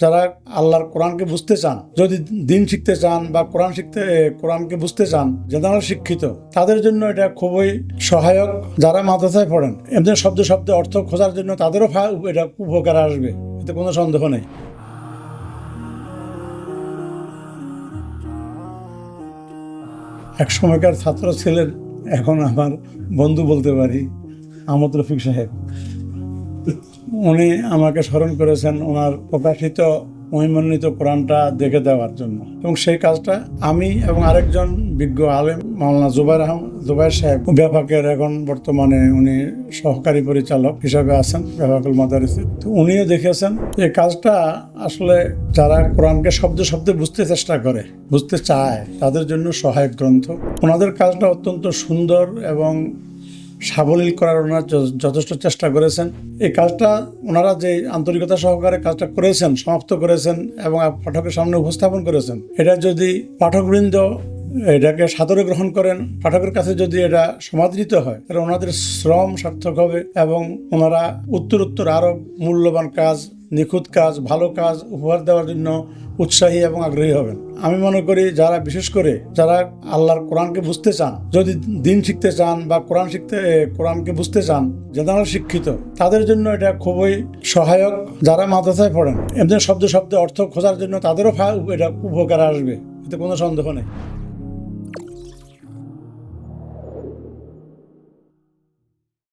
যারা আল্লাহর কোরআনকে বুঝতে চান, যদি দিন শিখতে চান বা কোরআনকে বুঝতে চান, যারা শিক্ষিত, তাদের জন্য এটা খুবই সহায়ক। যারা মাদ্রাসায় পড়েন, এমনি শব্দে অর্থ খোঁজার জন্য তাদেরও এটা উপকার আসবে, এতে কোনো সন্দেহ নেই। এক সময়কার ছাত্র ছিলেন, এখন আমার বন্ধু বলতে পারি, আহমদ রফিক সাহেব। উনি আমাকে স্মরণ করেছেন ওনার প্রকাশিত মহিমান্বিত কোরআনটা দেখে দেওয়ার জন্য, এবং সেই কাজটা আমি এবং আরেকজন বিজ্ঞ আলেম মাওলানা জুবাইর সাহেব, ব্যাপকের এখন বর্তমানে উনি সহকারী পরিচালক হিসাবে আছেন ব্যাপকুল মাদারিসে, তো উনিও দেখেছেন। এই কাজটা আসলে যারা কোরআনকে শব্দে বুঝতে চায় তাদের জন্য সহায়ক গ্রন্থ। ওনাদের কাজটা অত্যন্ত সুন্দর এবং সাবলীল করার ওনারা যথেষ্ট চেষ্টা করেছেন। এই কাজটা ওনারা যে আন্তরিকতা সহকারে কাজটা করেছেন, সমাপ্ত করেছেন এবং পাঠকের সামনে উপস্থাপন করেছেন, এটা যদি পাঠকবৃন্দ এটাকে সাদরে গ্রহণ করেন, পাঠকের কাছে যদি এটা সমাদৃত হয়, তাহলে ওনাদের শ্রম সার্থক হবে এবং ওনারা উত্তর আরো মূল্যবান কাজ, নিখুঁত কাজ, ভালো কাজ উপহার দেওয়ার জন্য উৎসাহী এবং আগ্রহী হবেন। আমি মনে করি বিশেষ করে যারা আল্লাহর কোরআনকে বুঝতে চান, যদি দিন শিখতে চান বা কোরআনকে বুঝতে চান, যারা শিক্ষিত, তাদের জন্য এটা খুবই সহায়ক। যারা মাদ্রাসায় পড়েন, এমনি শব্দে অর্থ খোঁজার জন্য তাদেরও এটা উপকার আসবে, এতে কোনো সন্দেহ নেই।